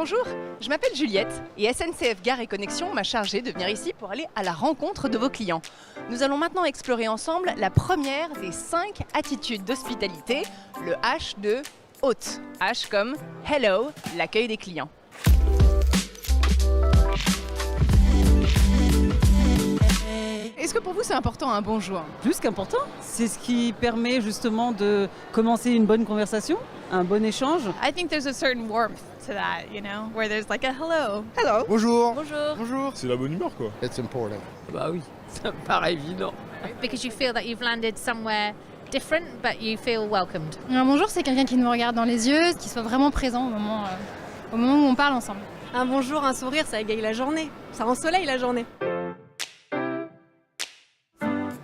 Bonjour, je m'appelle Juliette et SNCF Gare et Connexion m'a chargée de venir ici pour aller à la rencontre de vos clients. Nous allons maintenant explorer ensemble la première des 5 attitudes d'hospitalité, le H de hôte. H comme Hello, l'accueil des clients. Est-ce que pour vous c'est important un bonjour? Plus qu'important, c'est ce qui permet justement de commencer une bonne conversation, un bon échange. I think there's a certain warmth to that, you know, where there's like a hello. Hello. Bonjour. Bonjour. Bonjour. C'est la bonne humeur quoi. It's important. Bah oui, ça me paraît évident. Because you feel that you've landed somewhere different, but you feel welcomed. Un bonjour, c'est quelqu'un qui nous regarde dans les yeux, qui soit vraiment présent au moment où on parle ensemble. Un bonjour, un sourire, ça égaye la journée. Ça ensoleille la journée.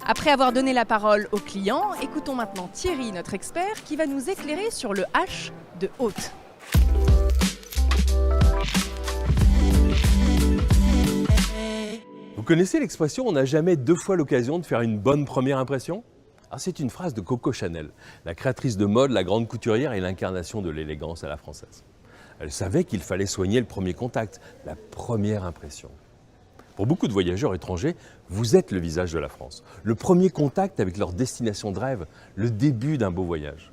Après avoir donné la parole aux clients, écoutons maintenant Thierry, notre expert, qui va nous éclairer sur le H de hôte. Vous connaissez l'expression « on n'a jamais 2 fois l'occasion de faire une bonne première impression » ? C'est une phrase de Coco Chanel, la créatrice de mode, la grande couturière et l'incarnation de l'élégance à la française. Elle savait qu'il fallait soigner le premier contact, la première impression. Pour beaucoup de voyageurs étrangers, vous êtes le visage de la France. Le premier contact avec leur destination de rêve, le début d'un beau voyage.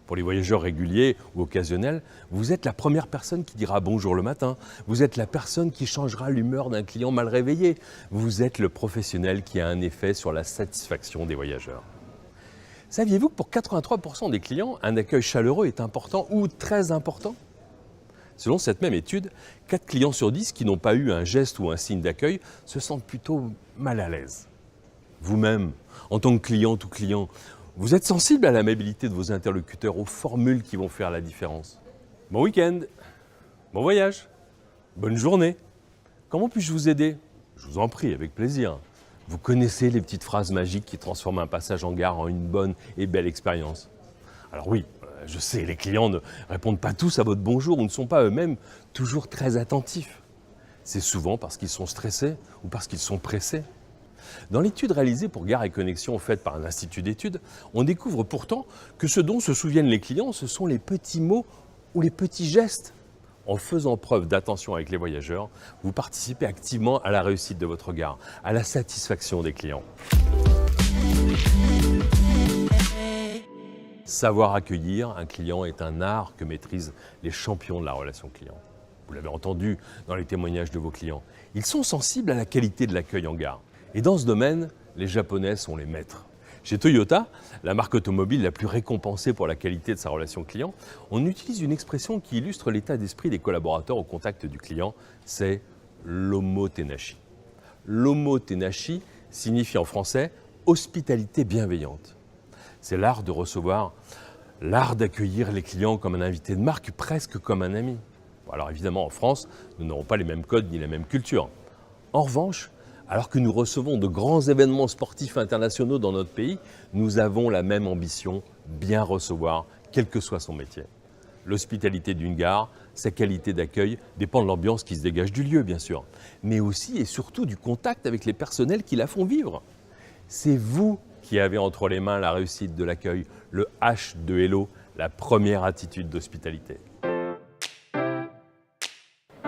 Pour les voyageurs réguliers ou occasionnels, vous êtes la première personne qui dira bonjour le matin. Vous êtes la personne qui changera l'humeur d'un client mal réveillé. Vous êtes le professionnel qui a un effet sur la satisfaction des voyageurs. Saviez-vous que pour 83% des clients, un accueil chaleureux est important ou très important ? Selon cette même étude, 4 clients sur 10 qui n'ont pas eu un geste ou un signe d'accueil se sentent plutôt mal à l'aise. Vous-même, en tant que cliente ou client, vous êtes sensible à l'amabilité de vos interlocuteurs, aux formules qui vont faire la différence. Bon week-end, bon voyage, bonne journée. Comment puis-je vous aider ? Je vous en prie, avec plaisir. Vous connaissez les petites phrases magiques qui transforment un passage en gare en une bonne et belle expérience. Alors oui, je sais, les clients ne répondent pas tous à votre bonjour ou ne sont pas eux-mêmes toujours très attentifs. C'est souvent parce qu'ils sont stressés ou parce qu'ils sont pressés. Dans l'étude réalisée pour Gare et Connexion faite par un institut d'études, on découvre pourtant que ce dont se souviennent les clients, ce sont les petits mots ou les petits gestes. En faisant preuve d'attention avec les voyageurs, vous participez activement à la réussite de votre gare, à la satisfaction des clients. Savoir accueillir un client est un art que maîtrisent les champions de la relation client. Vous l'avez entendu dans les témoignages de vos clients. Ils sont sensibles à la qualité de l'accueil en gare. Et dans ce domaine, les Japonais sont les maîtres. Chez Toyota, la marque automobile la plus récompensée pour la qualité de sa relation client, on utilise une expression qui illustre l'état d'esprit des collaborateurs au contact du client, c'est l'omotenashi. L'omotenashi signifie en français « hospitalité bienveillante ». C'est l'art de recevoir, l'art d'accueillir les clients comme un invité de marque, presque comme un ami. Alors évidemment, en France, nous n'aurons pas les mêmes codes ni la même culture. En revanche, alors que nous recevons de grands événements sportifs internationaux dans notre pays, nous avons la même ambition, bien recevoir, quel que soit son métier. L'hospitalité d'une gare, sa qualité d'accueil, dépend de l'ambiance qui se dégage du lieu, bien sûr, mais aussi et surtout du contact avec les personnels qui la font vivre. C'est vous qui avez entre les mains la réussite de l'accueil, le H de Hello, la première attitude d'hospitalité.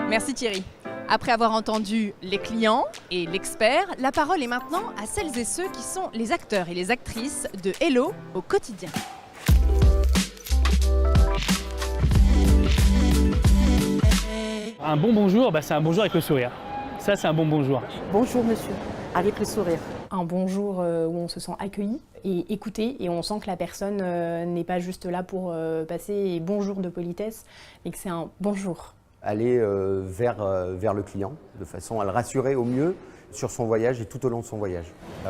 Merci Thierry. Après avoir entendu les clients et l'expert, la parole est maintenant à celles et ceux qui sont les acteurs et les actrices de Hello au quotidien. Un bon bonjour, c'est un bonjour avec le sourire. Ça, c'est un bon bonjour. Bonjour monsieur, avec le sourire. Un bonjour où on se sent accueilli et écouté et on sent que la personne n'est pas juste là pour passer bonjour de politesse, mais que c'est un bonjour. Aller vers le client de façon à le rassurer au mieux sur son voyage et tout au long de son voyage.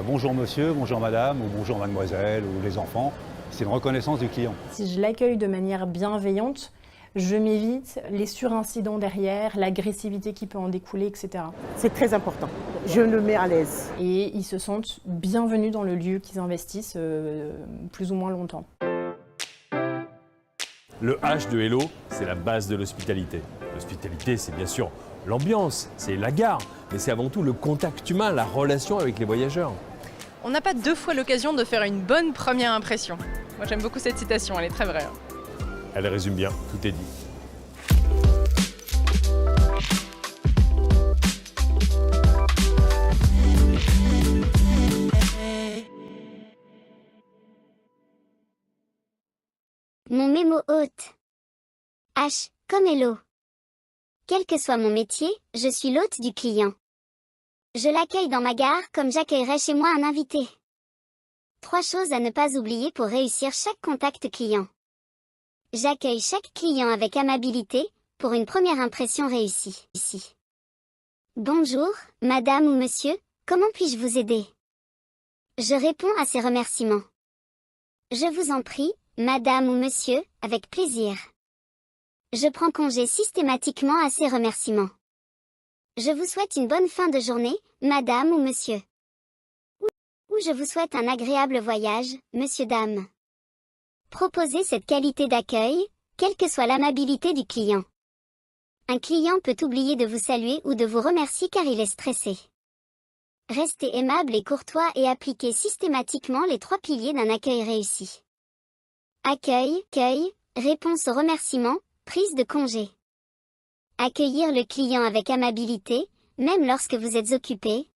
Bonjour monsieur, bonjour madame ou bonjour mademoiselle ou les enfants, c'est une reconnaissance du client. Si je l'accueille de manière bienveillante, je m'évite les surincidents derrière, l'agressivité qui peut en découler, etc. C'est très important. Je le mets à l'aise. Et ils se sentent bienvenus dans le lieu qu'ils investissent plus ou moins longtemps. Le H de Hello, c'est la base de l'hospitalité. L'hospitalité, c'est bien sûr l'ambiance, c'est la gare, mais c'est avant tout le contact humain, la relation avec les voyageurs. On n'a pas 2 fois l'occasion de faire une bonne première impression. Moi j'aime beaucoup cette citation, elle est très vraie. Elle résume bien, tout est dit. Mon mémo hôte. H, comme hello. Quel que soit mon métier, je suis l'hôte du client. Je l'accueille dans ma gare comme j'accueillerais chez moi un invité. 3 choses à ne pas oublier pour réussir chaque contact client. J'accueille chaque client avec amabilité, pour une première impression réussie. Ici. Bonjour, madame ou monsieur, comment puis-je vous aider? Je réponds à ces remerciements. Je vous en prie, madame ou monsieur, avec plaisir. Je prends congé systématiquement à ces remerciements. Je vous souhaite une bonne fin de journée, madame ou monsieur. Ou je vous souhaite un agréable voyage, monsieur dame. Proposez cette qualité d'accueil, quelle que soit l'amabilité du client. Un client peut oublier de vous saluer ou de vous remercier car il est stressé. Restez aimable et courtois et appliquez systématiquement les 3 piliers d'un accueil réussi. Accueil, réponse aux remerciements, prise de congé. Accueillir le client avec amabilité, même lorsque vous êtes occupé.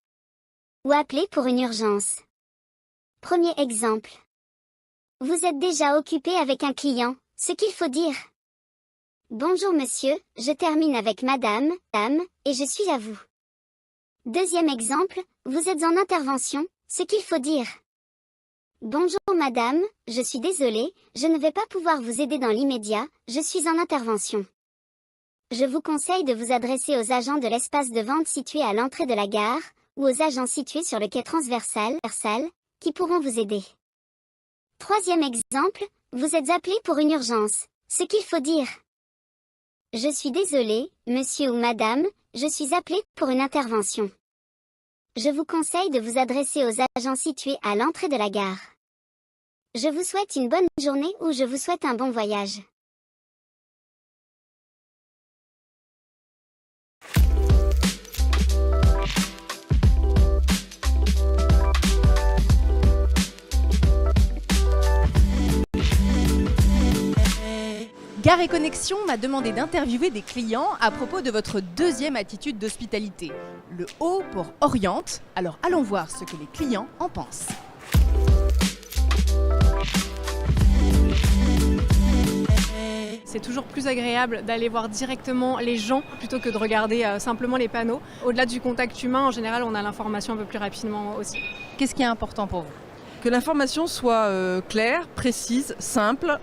Ou appeler pour une urgence. Premier exemple. Vous êtes déjà occupé avec un client, ce qu'il faut dire. Bonjour monsieur, je termine avec madame, et je suis à vous. Deuxième exemple, vous êtes en intervention, ce qu'il faut dire. Bonjour madame, je suis désolée, je ne vais pas pouvoir vous aider dans l'immédiat, je suis en intervention. Je vous conseille de vous adresser aux agents de l'espace de vente situé à l'entrée de la gare, ou aux agents situés sur le quai transversal, qui pourront vous aider. Troisième exemple, vous êtes appelé pour une urgence, ce qu'il faut dire. Je suis désolé, monsieur ou madame, je suis appelé pour une intervention. Je vous conseille de vous adresser aux agents situés à l'entrée de la gare. Je vous souhaite une bonne journée ou je vous souhaite un bon voyage. Gare et Connexion m'a demandé d'interviewer des clients à propos de votre deuxième attitude d'hospitalité, le O pour oriente. Alors allons voir ce que les clients en pensent. C'est toujours plus agréable d'aller voir directement les gens plutôt que de regarder simplement les panneaux. Au-delà du contact humain, en général, on a l'information un peu plus rapidement aussi. Qu'est-ce qui est important pour vous? Que l'information soit claire, précise, simple,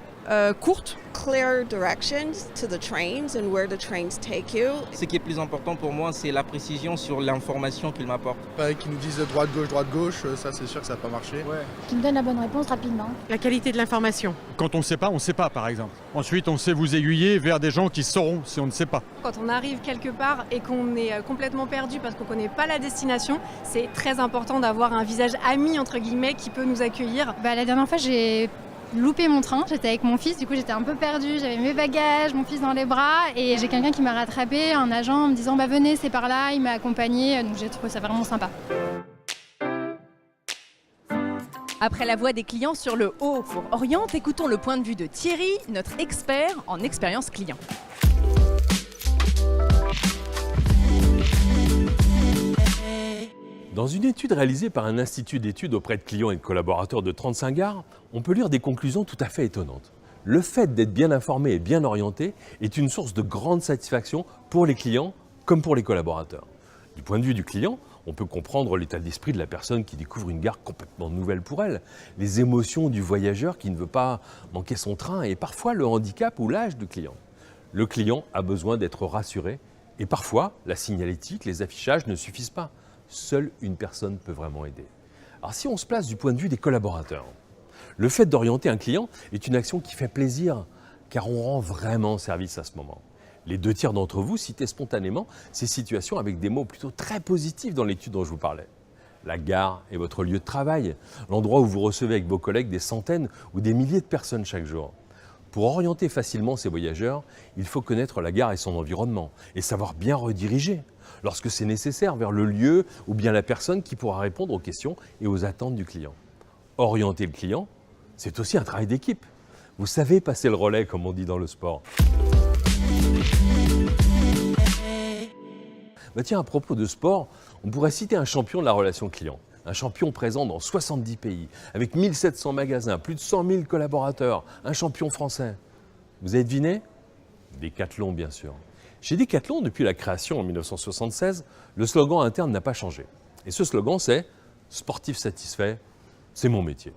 courte. Clear directions to the trains and where the trains take you. Ce qui est plus important pour moi, c'est la précision sur l'information qu'ils m'apportent. Qu'ils nous disent droite, gauche, ça c'est sûr que ça va pas marcher. Ouais. Qui me donne la bonne réponse rapidement. La qualité de l'information. Quand on ne sait pas par exemple. Ensuite, on sait vous aiguiller vers des gens qui sauront si on ne sait pas. Quand on arrive quelque part et qu'on est complètement perdu parce qu'on ne connaît pas la destination, c'est très important d'avoir un visage ami entre guillemets qui peut nous accueillir. La dernière fois, j'ai loupé mon train, j'étais avec mon fils, du coup j'étais un peu perdue, j'avais mes bagages, mon fils dans les bras et j'ai quelqu'un qui m'a rattrapé, un agent en me disant venez c'est par là, il m'a accompagnée, donc j'ai trouvé ça vraiment sympa. Après la voix des clients sur le O pour oriente, écoutons le point de vue de Thierry, notre expert en expérience client. Dans une étude réalisée par un institut d'études auprès de clients et de collaborateurs de 35 gares, on peut lire des conclusions tout à fait étonnantes. Le fait d'être bien informé et bien orienté est une source de grande satisfaction pour les clients comme pour les collaborateurs. Du point de vue du client, on peut comprendre l'état d'esprit de la personne qui découvre une gare complètement nouvelle pour elle, les émotions du voyageur qui ne veut pas manquer son train et parfois le handicap ou l'âge du client. Le client a besoin d'être rassuré et parfois la signalétique, les affichages ne suffisent pas. Seule une personne peut vraiment aider. Alors si on se place du point de vue des collaborateurs, le fait d'orienter un client est une action qui fait plaisir car on rend vraiment service à ce moment. Les 2/3 d'entre vous citaient spontanément ces situations avec des mots plutôt très positifs dans l'étude dont je vous parlais. La gare est votre lieu de travail, l'endroit où vous recevez avec vos collègues des centaines ou des milliers de personnes chaque jour. Pour orienter facilement ces voyageurs, il faut connaître la gare et son environnement et savoir bien rediriger lorsque c'est nécessaire vers le lieu ou bien la personne qui pourra répondre aux questions et aux attentes du client. Orienter le client, c'est aussi un travail d'équipe. Vous savez passer le relais, comme on dit dans le sport. Bah tiens, à propos de sport, on pourrait citer un champion de la relation client. Un champion présent dans 70 pays, avec 1700 magasins, plus de 100 000 collaborateurs, un champion français. Vous avez deviné? Decathlon, bien sûr. Chez Decathlon, depuis la création en 1976, le slogan interne n'a pas changé. Et ce slogan, c'est « Sportif satisfait, c'est mon métier ».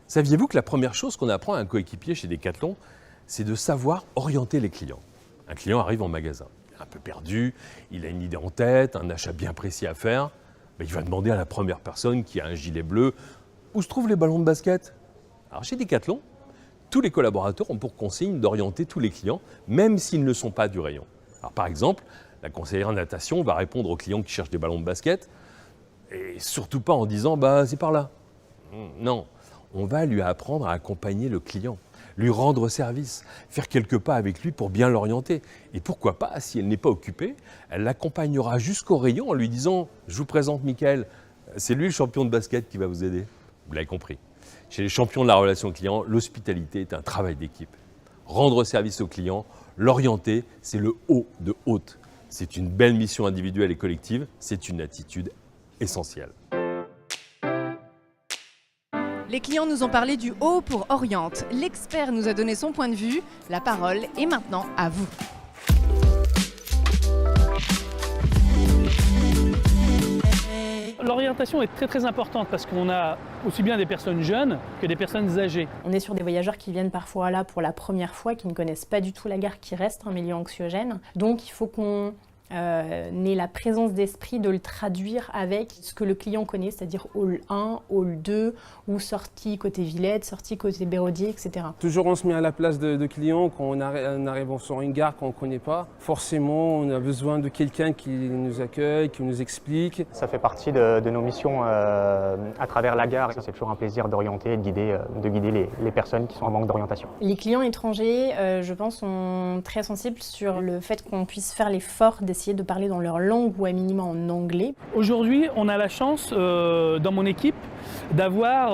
Saviez-vous que la première chose qu'on apprend à un coéquipier chez Decathlon, c'est de savoir orienter les clients? Un client arrive en magasin, un peu perdu, il a une idée en tête, un achat bien précis à faire. Ben, il va demander à la première personne qui a un gilet bleu où se trouvent les ballons de basket. Alors chez Decathlon, tous les collaborateurs ont pour consigne d'orienter tous les clients, même s'ils ne sont pas du rayon. Alors par exemple, la conseillère natation va répondre aux clients qui cherchent des ballons de basket, et surtout pas en disant bah, « c'est par là ». Non, on va lui apprendre à accompagner le client, lui rendre service, faire quelques pas avec lui pour bien l'orienter. Et pourquoi pas, si elle n'est pas occupée, elle l'accompagnera jusqu'au rayon en lui disant « je vous présente Mickaël, c'est lui le champion de basket qui va vous aider ». Vous l'avez compris. Chez les champions de la relation client, l'hospitalité est un travail d'équipe. Rendre service au client, l'orienter, c'est le haut de haute. C'est une belle mission individuelle et collective, c'est une attitude essentielle. Les clients nous ont parlé du O pour Oriente. L'expert nous a donné son point de vue. La parole est maintenant à vous. L'orientation est très importante parce qu'on a aussi bien des personnes jeunes que des personnes âgées. On est sur des voyageurs qui viennent parfois là pour la première fois, qui ne connaissent pas du tout la gare, qui reste un milieu anxiogène. Donc il faut qu'on ait la présence d'esprit de le traduire avec ce que le client connaît, c'est-à-dire hall 1, hall 2, ou sortie côté Villette, sortie côté Béraudier, etc. Toujours on se met à la place de clients quand on arrive sur une gare qu'on ne connaît pas. Forcément, on a besoin de quelqu'un qui nous accueille, qui nous explique. Ça fait partie de nos missions à travers la gare. C'est toujours un plaisir d'orienter et de guider les personnes qui sont en manque d'orientation. Les clients étrangers, je pense, sont très sensibles sur le fait qu'on puisse faire l'effort d'essayer de parler dans leur langue ou à minima en anglais. Aujourd'hui, on a la chance, dans mon équipe, d'avoir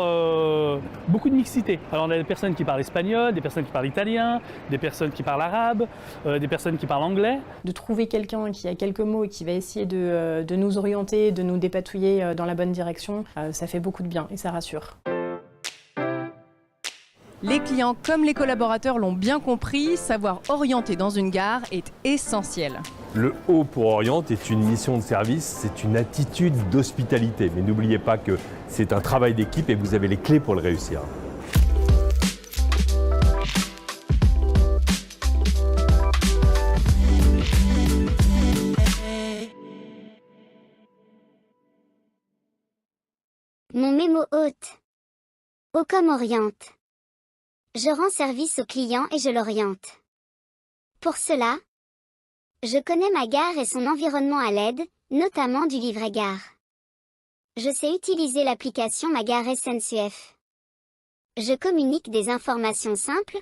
beaucoup de mixité. Alors on a des personnes qui parlent espagnol, des personnes qui parlent italien, des personnes qui parlent arabe, des personnes qui parlent anglais. De trouver quelqu'un qui a quelques mots et qui va essayer de nous orienter, de nous dépatouiller dans la bonne direction, ça fait beaucoup de bien et ça rassure. Les clients comme les collaborateurs l'ont bien compris, savoir orienter dans une gare est essentiel. Le O pour Oriente est une mission de service, c'est une attitude d'hospitalité. Mais n'oubliez pas que c'est un travail d'équipe et vous avez les clés pour le réussir. Mon mémo hôte. O comme Oriente. Je rends service au client et je l'oriente. Pour cela, je connais ma gare et son environnement à l'aide, notamment du livret gare. Je sais utiliser l'application Ma Gare SNCF. Je communique des informations simples,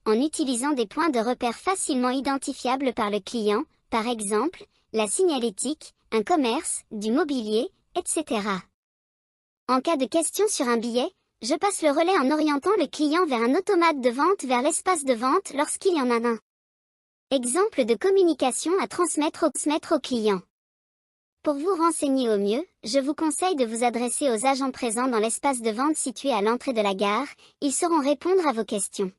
en utilisant des points de repère facilement identifiables par le client, par exemple, la signalétique, un commerce, du mobilier, etc. En cas de question sur un billet, je passe le relais en orientant le client vers un automate de vente vers l'espace de vente lorsqu'il y en a un. Exemple de communication à transmettre au client. Pour vous renseigner au mieux, je vous conseille de vous adresser aux agents présents dans l'espace de vente situé à l'entrée de la gare, ils sauront répondre à vos questions.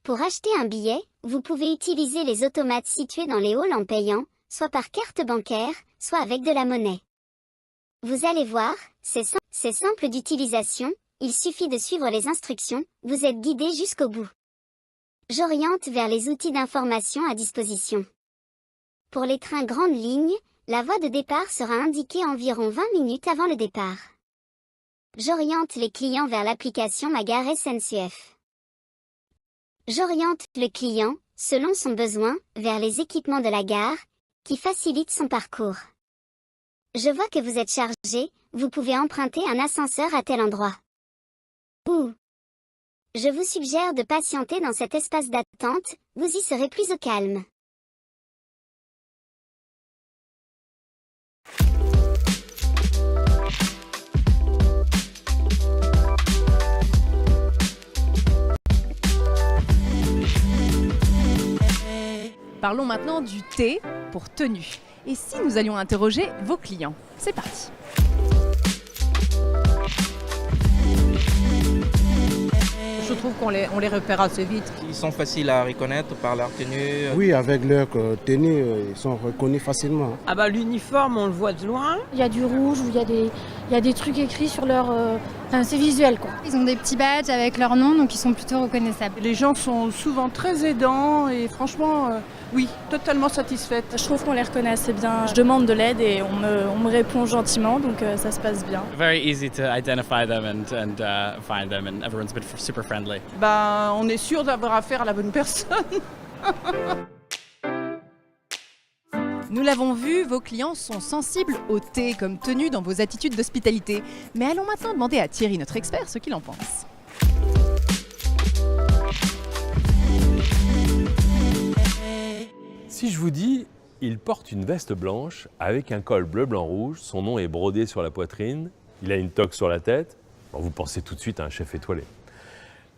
Pour acheter un billet, vous pouvez utiliser les automates situés dans les halls en payant, soit par carte bancaire, soit avec de la monnaie. Vous allez voir, c'est simple d'utilisation. Il suffit de suivre les instructions, vous êtes guidé jusqu'au bout. J'oriente vers les outils d'information à disposition. Pour les trains grandes lignes, la voie de départ sera indiquée environ 20 minutes avant le départ. J'oriente les clients vers l'application Ma Gare SNCF. J'oriente le client, selon son besoin, vers les équipements de la gare, qui facilitent son parcours. Je vois que vous êtes chargé, vous pouvez emprunter un ascenseur à tel endroit. Ou, je vous suggère de patienter dans cet espace d'attente, vous y serez plus au calme. Parlons maintenant du T pour tenue. Et si nous allions interroger vos clients? C'est parti. Je trouve qu'on les repère assez vite. Ils sont faciles à reconnaître par leur tenue. Oui, avec leur tenue, ils sont reconnus facilement. Ah bah l'uniforme, on le voit de loin. Il y a du rouge, ou il y a des trucs écrits sur leur... Enfin, c'est visuel, quoi. Ils ont des petits badges avec leur nom, donc ils sont plutôt reconnaissables. Les gens sont souvent très aidants et franchement, oui, totalement satisfaite. Je trouve qu'on les reconnaît assez bien. Je demande de l'aide et on me répond gentiment, donc ça se passe bien. Very easy to identify them and find them, and everyone's been super friendly. On est sûr d'avoir affaire à la bonne personne. Nous l'avons vu, vos clients sont sensibles au thé comme tenue dans vos attitudes d'hospitalité. Mais allons maintenant demander à Thierry, notre expert, ce qu'il en pense. Si je vous dis, il porte une veste blanche avec un col bleu, blanc, rouge, son nom est brodé sur la poitrine, il a une toque sur la tête, vous pensez tout de suite à un chef étoilé.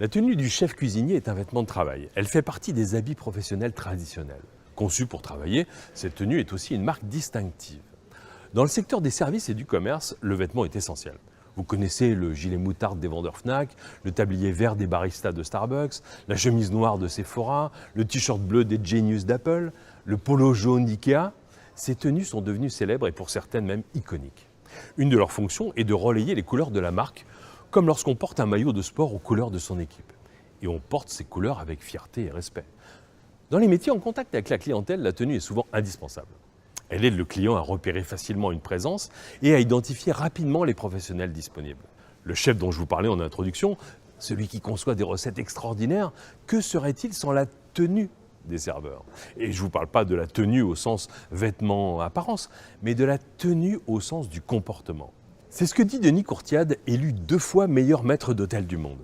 La tenue du chef cuisinier est un vêtement de travail. Elle fait partie des habits professionnels traditionnels. Conçue pour travailler, cette tenue est aussi une marque distinctive. Dans le secteur des services et du commerce, le vêtement est essentiel. Vous connaissez le gilet moutarde des vendeurs Fnac, le tablier vert des baristas de Starbucks, la chemise noire de Sephora, le t-shirt bleu des Genius d'Apple, le polo jaune d'Ikea. Ces tenues sont devenues célèbres et pour certaines même iconiques. Une de leurs fonctions est de relayer les couleurs de la marque, comme lorsqu'on porte un maillot de sport aux couleurs de son équipe. Et on porte ces couleurs avec fierté et respect. Dans les métiers en contact avec la clientèle, la tenue est souvent indispensable. Elle aide le client à repérer facilement une présence et à identifier rapidement les professionnels disponibles. Le chef dont je vous parlais en introduction, celui qui conçoit des recettes extraordinaires, que serait-il sans la tenue des serveurs? Et je ne vous parle pas de la tenue au sens vêtements, apparence, mais de la tenue au sens du comportement. C'est ce que dit Denis Courtiade, élu 2 fois meilleur maître d'hôtel du monde.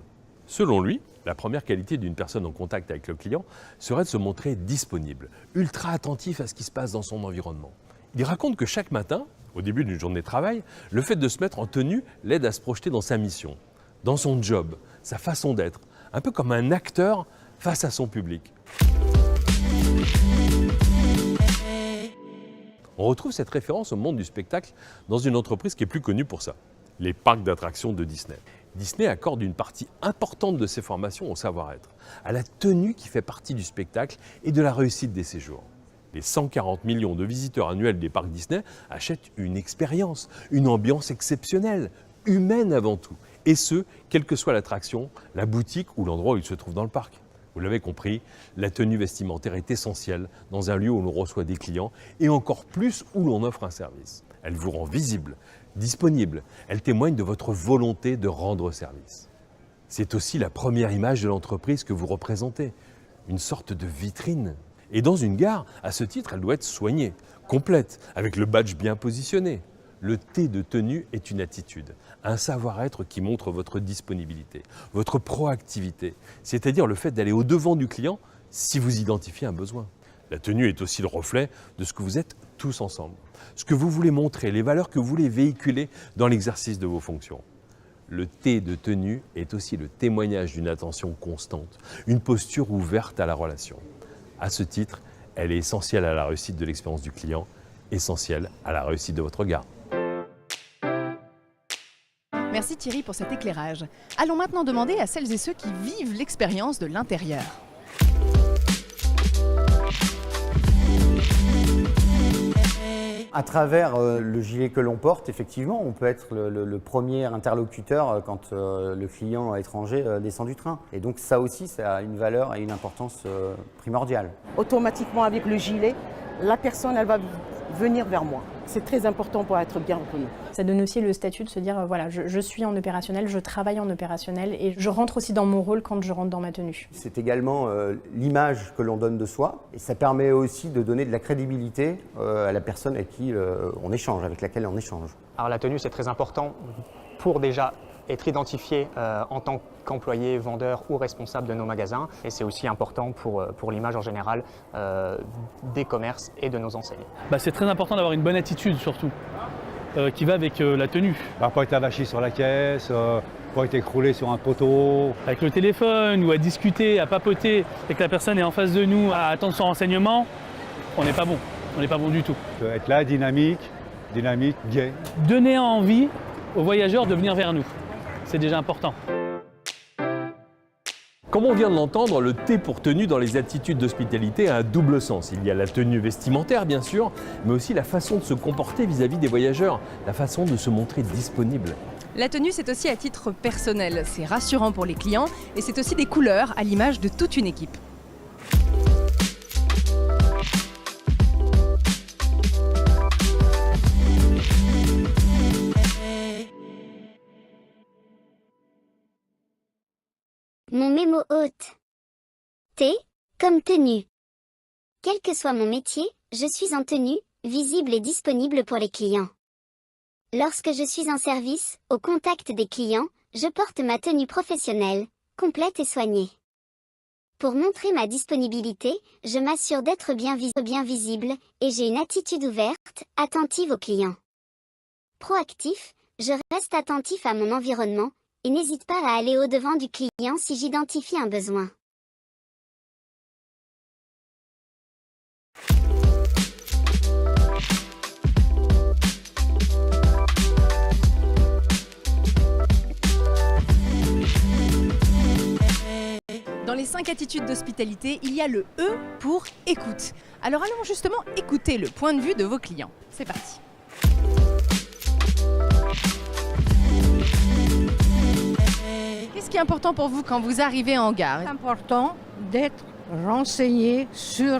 Selon lui, la première qualité d'une personne en contact avec le client serait de se montrer disponible, ultra attentif à ce qui se passe dans son environnement. Il raconte que chaque matin, au début d'une journée de travail, le fait de se mettre en tenue l'aide à se projeter dans sa mission, dans son job, sa façon d'être, un peu comme un acteur face à son public. On retrouve cette référence au monde du spectacle dans une entreprise qui est plus connue pour ça, les parcs d'attractions de Disney. Disney accorde une partie importante de ses formations au savoir-être, à la tenue qui fait partie du spectacle et de la réussite des séjours. Les 140 millions de visiteurs annuels des parcs Disney achètent une expérience, une ambiance exceptionnelle, humaine avant tout. Et ce, quelle que soit l'attraction, la boutique ou l'endroit où il se trouve dans le parc. Vous l'avez compris, la tenue vestimentaire est essentielle dans un lieu où l'on reçoit des clients et encore plus où l'on offre un service. Elle vous rend visible, disponible. Elle témoigne de votre volonté de rendre service. C'est aussi la première image de l'entreprise que vous représentez, une sorte de vitrine. Et dans une gare, à ce titre, elle doit être soignée, complète, avec le badge bien positionné. Le T de tenue est une attitude, un savoir-être qui montre votre disponibilité, votre proactivité, c'est-à-dire le fait d'aller au-devant du client si vous identifiez un besoin. La tenue est aussi le reflet de ce que vous êtes tous ensemble, ce que vous voulez montrer, les valeurs que vous voulez véhiculer dans l'exercice de vos fonctions. Le T de tenue est aussi le témoignage d'une attention constante, une posture ouverte à la relation. À ce titre, elle est essentielle à la réussite de l'expérience du client, essentielle à la réussite de votre gare. Merci Thierry pour cet éclairage. Allons maintenant demander à celles et ceux qui vivent l'expérience de l'intérieur. À travers le gilet que l'on porte, effectivement, on peut être le premier interlocuteur quand le client étranger descend du train. Et donc ça aussi, ça a une valeur et une importance primordiale. Automatiquement, avec le gilet, la personne, elle va venir vers moi. C'est très important pour être bien reconnu. Ça donne aussi le statut de se dire, voilà, je suis en opérationnel, je travaille en opérationnel et je rentre aussi dans mon rôle quand je rentre dans ma tenue. C'est également l'image que l'on donne de soi et ça permet aussi de donner de la crédibilité à la personne avec qui on échange, avec laquelle on échange. Alors la tenue, c'est très important pour déjà être identifié en tant qu'employé, vendeur ou responsable de nos magasins. Et c'est aussi important pour l'image en général des commerces et de nos enseignes. C'est très important d'avoir une bonne attitude surtout, qui va avec la tenue. Pas être avachi sur la caisse, pas être écroulé sur un poteau. Avec le téléphone ou à discuter, à papoter et que la personne est en face de nous à attendre son renseignement, on n'est pas bon. on n'est pas bon du tout. Être là, dynamique, gai. Donner envie aux voyageurs de venir vers nous, c'est déjà important. Comme on vient de l'entendre, le T pour tenue dans les attitudes d'hospitalité a un double sens. Il y a la tenue vestimentaire, bien sûr, mais aussi la façon de se comporter vis-à-vis des voyageurs, la façon de se montrer disponible. La tenue, c'est aussi à titre personnel. C'est rassurant pour les clients et c'est aussi des couleurs à l'image de toute une équipe. Mon mémo hôte. T, comme tenue. Quel que soit mon métier, je suis en tenue, visible et disponible pour les clients. Lorsque je suis en service, au contact des clients, je porte ma tenue professionnelle, complète et soignée. Pour montrer ma disponibilité, je m'assure d'être bien visible, et j'ai une attitude ouverte, attentive aux clients. Proactif, je reste attentif à mon environnement, et n'hésite pas à aller au-devant du client si j'identifie un besoin. Dans les 5 attitudes d'hospitalité, il y a le E pour écoute. Alors allons justement écouter le point de vue de vos clients. C'est parti. Qu'est-ce qui est important pour vous quand vous arrivez en gare? C'est important d'être renseigné sur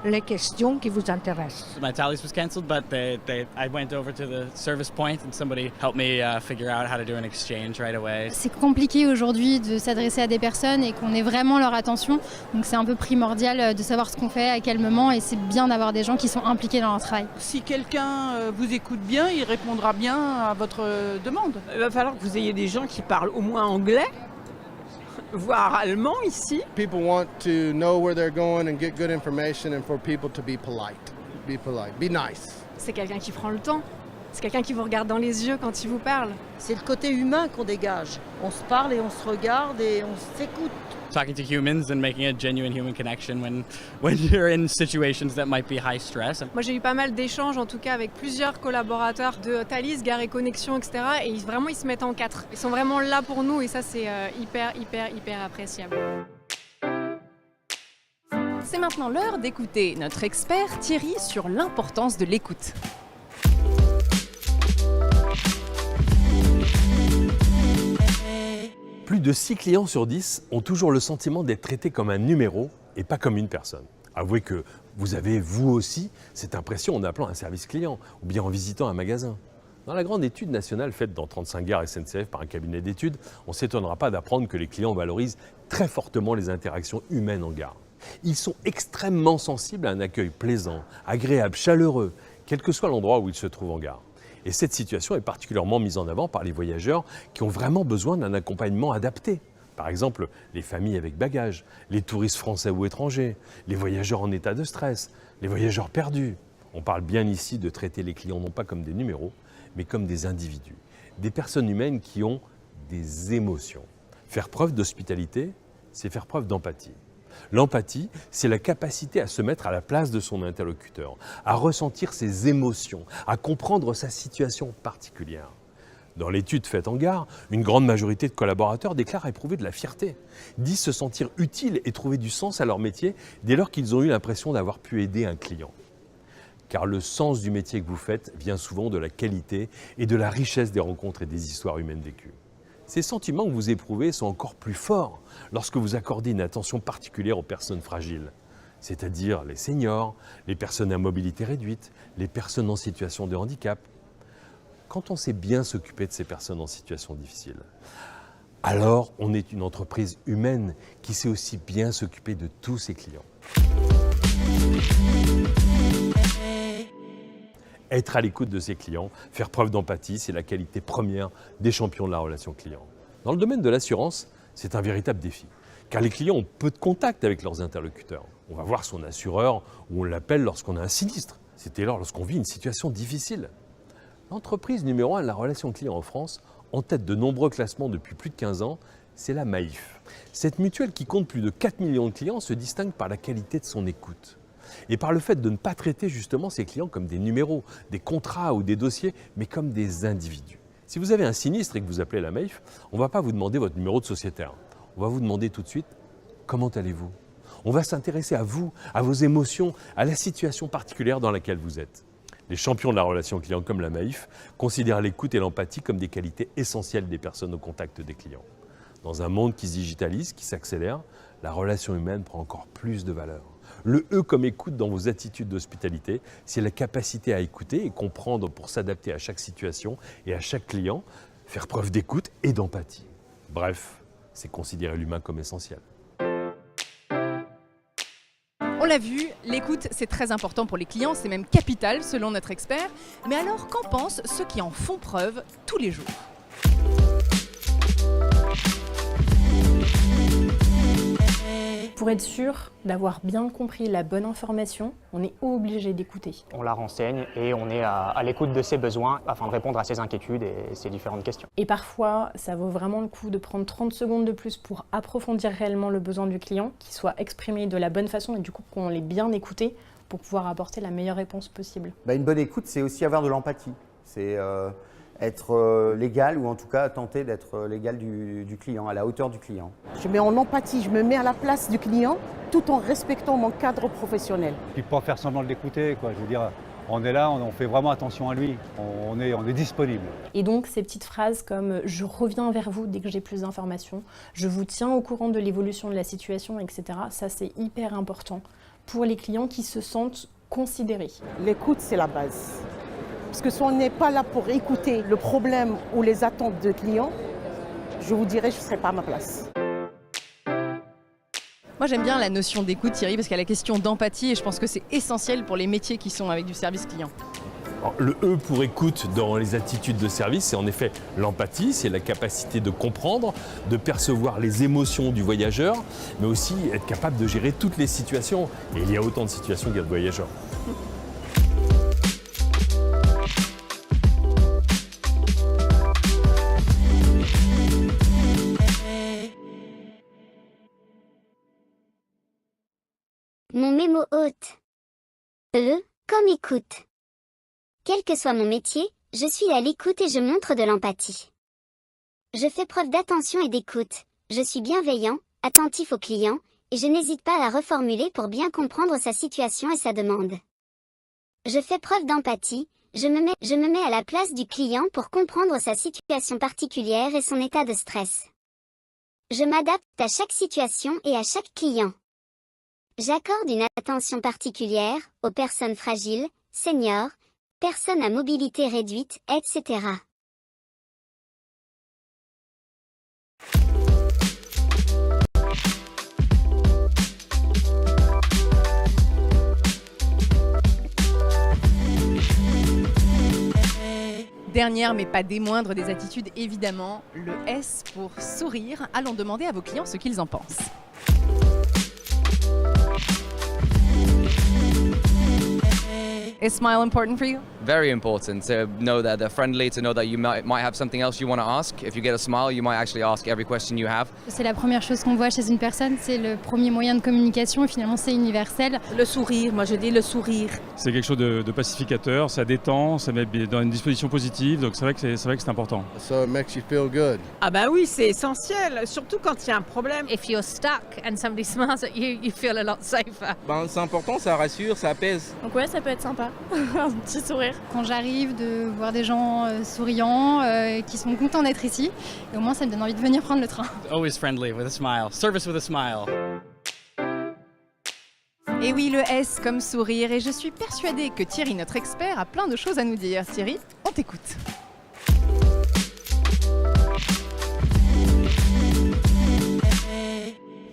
les questions qui vous intéressent. My Thalys was cancelled, but I went over to the service point and somebody helped me figure out how to do an exchange right away. C'est compliqué aujourd'hui de s'adresser à des personnes et qu'on ait vraiment leur attention. Donc c'est un peu primordial de savoir ce qu'on fait, à quel moment, et c'est bien d'avoir des gens qui sont impliqués dans leur travail. Si quelqu'un vous écoute bien, il répondra bien à votre demande. Il va falloir que vous ayez des gens qui parlent au moins anglais, voire allemand ici. People want to know where they're going and get good information and for people to be polite. Be polite, be nice. C'est quelqu'un qui prend le temps. C'est quelqu'un qui vous regarde dans les yeux quand il vous parle. C'est le côté humain qu'on dégage. On se parle et on se regarde et on s'écoute. Talking to humans and making a genuine human connection when you're in situations that might be high stress. Moi j'ai eu pas mal d'échanges en tout cas avec plusieurs collaborateurs de Thalys, Gare et Connexion, etc. Et vraiment ils se mettent en quatre. Ils sont vraiment là pour nous et ça c'est hyper appréciable. C'est maintenant l'heure d'écouter notre expert Thierry sur l'importance de l'écoute. Plus de 6 clients sur 10 ont toujours le sentiment d'être traités comme un numéro et pas comme une personne. Avouez que vous avez, vous aussi, cette impression en appelant un service client ou bien en visitant un magasin. Dans la grande étude nationale faite dans 35 gares SNCF par un cabinet d'études, on ne s'étonnera pas d'apprendre que les clients valorisent très fortement les interactions humaines en gare. Ils sont extrêmement sensibles à un accueil plaisant, agréable, chaleureux, quel que soit l'endroit où ils se trouvent en gare. Et cette situation est particulièrement mise en avant par les voyageurs qui ont vraiment besoin d'un accompagnement adapté. Par exemple, les familles avec bagages, les touristes français ou étrangers, les voyageurs en état de stress, les voyageurs perdus. On parle bien ici de traiter les clients non pas comme des numéros, mais comme des individus, des personnes humaines qui ont des émotions. Faire preuve d'hospitalité, c'est faire preuve d'empathie. L'empathie, c'est la capacité à se mettre à la place de son interlocuteur, à ressentir ses émotions, à comprendre sa situation particulière. Dans l'étude faite en gare, une grande majorité de collaborateurs déclarent éprouver de la fierté, disent se sentir utiles et trouver du sens à leur métier dès lors qu'ils ont eu l'impression d'avoir pu aider un client. Car le sens du métier que vous faites vient souvent de la qualité et de la richesse des rencontres et des histoires humaines vécues. Ces sentiments que vous éprouvez sont encore plus forts lorsque vous accordez une attention particulière aux personnes fragiles, c'est-à-dire les seniors, les personnes à mobilité réduite, les personnes en situation de handicap. Quand on sait bien s'occuper de ces personnes en situation difficile, alors on est une entreprise humaine qui sait aussi bien s'occuper de tous ses clients. Être à l'écoute de ses clients, faire preuve d'empathie, c'est la qualité première des champions de la relation client. Dans le domaine de l'assurance, c'est un véritable défi, car les clients ont peu de contact avec leurs interlocuteurs. On va voir son assureur ou on l'appelle lorsqu'on a un sinistre. C'est alors lorsqu'on vit une situation difficile. L'entreprise numéro 1 de la relation client en France, en tête de nombreux classements depuis plus de 15 ans, c'est la Maïf. Cette mutuelle qui compte plus de 4 millions de clients se distingue par la qualité de son écoute. et par le fait de ne pas traiter justement ces clients comme des numéros, des contrats ou des dossiers, mais comme des individus. Si vous avez un sinistre et que vous appelez la MAIF, on ne va pas vous demander votre numéro de sociétaire. On va vous demander tout de suite comment allez-vous. On va s'intéresser à vous, à vos émotions, à la situation particulière dans laquelle vous êtes. Les champions de la relation client comme la MAIF considèrent l'écoute et l'empathie comme des qualités essentielles des personnes au contact des clients. Dans un monde qui se digitalise, qui s'accélère, la relation humaine prend encore plus de valeur. Le E comme écoute dans vos attitudes d'hospitalité, c'est la capacité à écouter et comprendre pour s'adapter à chaque situation et à chaque client, faire preuve d'écoute et d'empathie. Bref, c'est considérer l'humain comme essentiel. On l'a vu, l'écoute c'est très important pour les clients, c'est même capital selon notre expert. Mais alors qu'en pensent ceux qui en font preuve tous les jours ? Pour être sûr d'avoir bien compris la bonne information, on est obligé d'écouter. On la renseigne et on est à l'écoute de ses besoins afin de répondre à ses inquiétudes et ses différentes questions. Et parfois, ça vaut vraiment le coup de prendre 30 secondes de plus pour approfondir réellement le besoin du client, qu'il soit exprimé de la bonne façon et du coup qu'on l'ait bien écouté pour pouvoir apporter la meilleure réponse possible. Une bonne écoute, c'est aussi avoir de l'empathie. C'est être l'égal ou en tout cas tenter d'être l'égal du client, à la hauteur du client. Je mets en empathie, je me mets à la place du client tout en respectant mon cadre professionnel. Puis pas faire semblant de l'écouter, quoi. Je veux dire, on est là, on fait vraiment attention à lui, on est disponible. Et donc ces petites phrases comme « je reviens vers vous dès que j'ai plus d'informations »,« je vous tiens au courant de l'évolution de la situation », etc. Ça c'est hyper important pour les clients qui se sentent considérés. L'écoute c'est la base. Parce que si on n'est pas là pour écouter le problème ou les attentes de clients, je vous dirais je ne serais pas à ma place. Moi j'aime bien la notion d'écoute Thierry parce qu'il y a la question d'empathie et je pense que c'est essentiel pour les métiers qui sont avec du service client. Alors, le E pour écoute dans les attitudes de service, c'est en effet l'empathie, c'est la capacité de comprendre, de percevoir les émotions du voyageur, mais aussi être capable de gérer toutes les situations. Et il y a autant de situations qu'il y a de voyageurs. Mon mémo hôte. E, comme écoute. Quel que soit mon métier, je suis à l'écoute et je montre de l'empathie. Je fais preuve d'attention et d'écoute. Je suis bienveillant, attentif au client, et je n'hésite pas à la reformuler pour bien comprendre sa situation et sa demande. Je fais preuve d'empathie, je me mets à la place du client pour comprendre sa situation particulière et son état de stress. Je m'adapte à chaque situation et à chaque client. J'accorde une attention particulière aux personnes fragiles, seniors, personnes à mobilité réduite, etc. Dernière mais pas des moindres des attitudes évidemment, le S pour sourire. Allons demander à vos clients ce qu'ils en pensent. Is smile important for you? Very important to know that they're friendly, to know that you might have something else you want to ask. If you get a smile, you might actually ask every question you have. C'est la première chose qu'on voit chez une personne, c'est le premier moyen de communication et finalement c'est universel. Le sourire, moi je dis le sourire. C'est quelque chose de pacificateur, ça détend, ça met dans une disposition positive, donc c'est vrai que c'est important. So it makes you feel good. Ah bah oui, c'est essentiel, surtout quand il y a un problème. If you're stuck and somebody smiles at you, you feel a lot safer. C'est important, ça rassure, ça apaise. Donc ouais, ça peut être sympa, un petit sourire. Quand j'arrive de voir des gens souriants, qui sont contents d'être ici, et au moins ça me donne envie de venir prendre le train. Always friendly with a smile. Service with a smile. Et oui, le S comme sourire. Et je suis persuadée que Thierry, notre expert, a plein de choses à nous dire. Thierry, on t'écoute.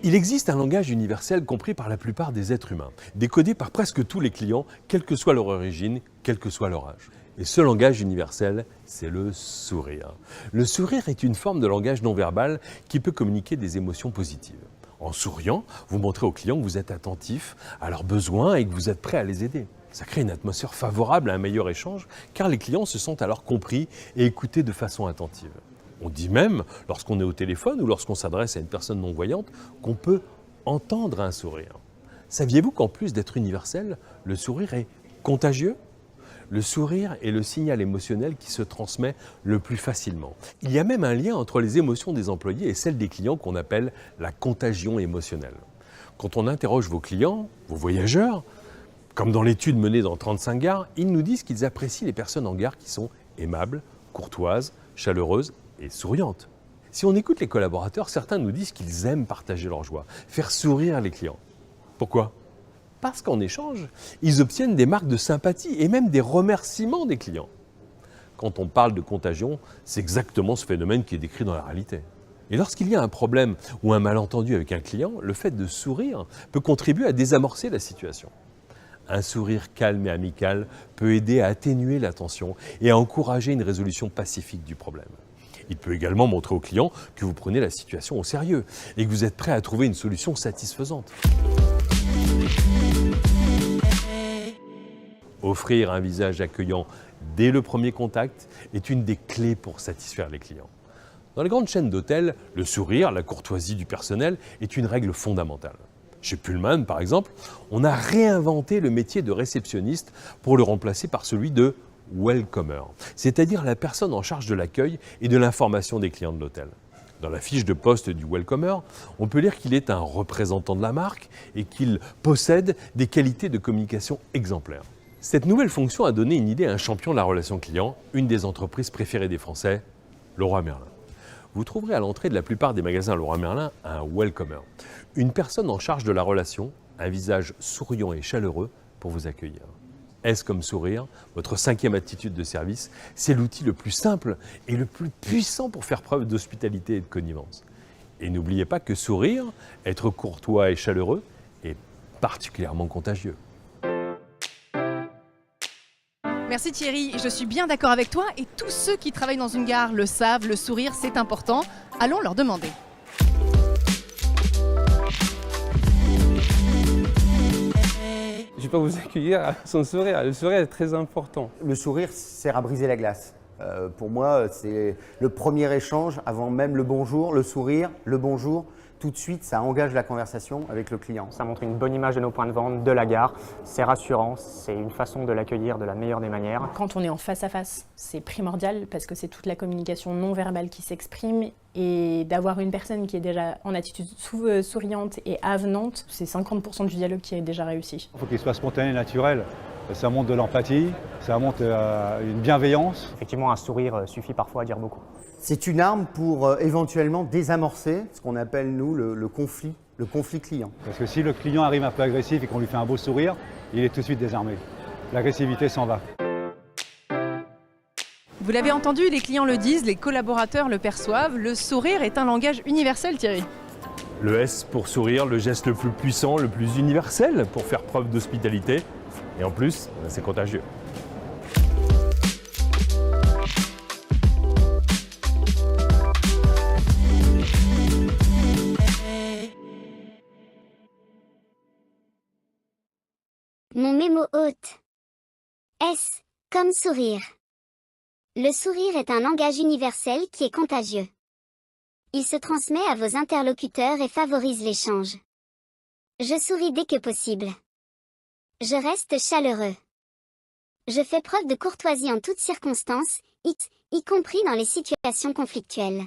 Il existe un langage universel compris par la plupart des êtres humains, décodé par presque tous les clients, quelle que soit leur origine, quel que soit leur âge. Et ce langage universel, c'est le sourire. Le sourire est une forme de langage non verbal qui peut communiquer des émotions positives. En souriant, vous montrez aux clients que vous êtes attentif à leurs besoins et que vous êtes prêt à les aider. Ça crée une atmosphère favorable à un meilleur échange, car les clients se sentent alors compris et écoutés de façon attentive. On dit même, lorsqu'on est au téléphone ou lorsqu'on s'adresse à une personne non-voyante, qu'on peut entendre un sourire. Saviez-vous qu'en plus d'être universel, le sourire est contagieux ? Le sourire est le signal émotionnel qui se transmet le plus facilement. Il y a même un lien entre les émotions des employés et celles des clients qu'on appelle la contagion émotionnelle. Quand on interroge vos clients, vos voyageurs, comme dans l'étude menée dans 35 gares, ils nous disent qu'ils apprécient les personnes en gare qui sont aimables, courtoises, chaleureuses et souriantes. Si on écoute les collaborateurs, certains nous disent qu'ils aiment partager leur joie, faire sourire les clients. Pourquoi ? Parce qu'en échange, ils obtiennent des marques de sympathie et même des remerciements des clients. Quand on parle de contagion, c'est exactement ce phénomène qui est décrit dans la réalité. Et lorsqu'il y a un problème ou un malentendu avec un client, le fait de sourire peut contribuer à désamorcer la situation. Un sourire calme et amical peut aider à atténuer la tension et à encourager une résolution pacifique du problème. Il peut également montrer au client que vous prenez la situation au sérieux et que vous êtes prêt à trouver une solution satisfaisante. Offrir un visage accueillant dès le premier contact est une des clés pour satisfaire les clients. Dans les grandes chaînes d'hôtels, le sourire, la courtoisie du personnel est une règle fondamentale. Chez Pullman, par exemple, on a réinventé le métier de réceptionniste pour le remplacer par celui de welcomer, c'est-à-dire la personne en charge de l'accueil et de l'information des clients de l'hôtel. Dans la fiche de poste du welcomer, on peut lire qu'il est un représentant de la marque et qu'il possède des qualités de communication exemplaires. Cette nouvelle fonction a donné une idée à un champion de la relation client, une des entreprises préférées des Français, Leroy Merlin. Vous trouverez à l'entrée de la plupart des magasins Leroy Merlin un welcomer, une personne en charge de la relation, un visage souriant et chaleureux pour vous accueillir. S comme sourire, votre 5e attitude de service, c'est l'outil le plus simple et le plus puissant pour faire preuve d'hospitalité et de connivence. Et n'oubliez pas que sourire, être courtois et chaleureux, est particulièrement contagieux. Merci Thierry, je suis bien d'accord avec toi et tous ceux qui travaillent dans une gare le savent, le sourire c'est important. Allons leur demander. Je ne vais pas vous accueillir sans sourire. Le sourire est très important. Le sourire sert à briser la glace. Pour moi, c'est le premier échange avant même le bonjour, le sourire, le bonjour. Tout de suite, ça engage la conversation avec le client. Ça montre une bonne image de nos points de vente, de la gare. C'est rassurant, c'est une façon de l'accueillir de la meilleure des manières. Quand on est en face à face, c'est primordial parce que c'est toute la communication non verbale qui s'exprime et d'avoir une personne qui est déjà en attitude souriante et avenante, c'est 50% du dialogue qui est déjà réussi. Il faut qu'il soit spontané et naturel. Ça montre de l'empathie, ça montre une bienveillance. Effectivement, un sourire suffit parfois à dire beaucoup. C'est une arme pour éventuellement désamorcer ce qu'on appelle, nous, le conflit client. Parce que si le client arrive un peu agressif et qu'on lui fait un beau sourire, il est tout de suite désarmé. L'agressivité s'en va. Vous l'avez entendu, les clients le disent, les collaborateurs le perçoivent, le sourire est un langage universel, Thierry. Le S pour sourire, le geste le plus puissant, le plus universel pour faire preuve d'hospitalité. Et en plus, c'est contagieux. Mon mémo hôte. S comme sourire. Le sourire est un langage universel qui est contagieux. Il se transmet à vos interlocuteurs et favorise l'échange. Je souris dès que possible. Je reste chaleureux. Je fais preuve de courtoisie en toutes circonstances, y compris dans les situations conflictuelles.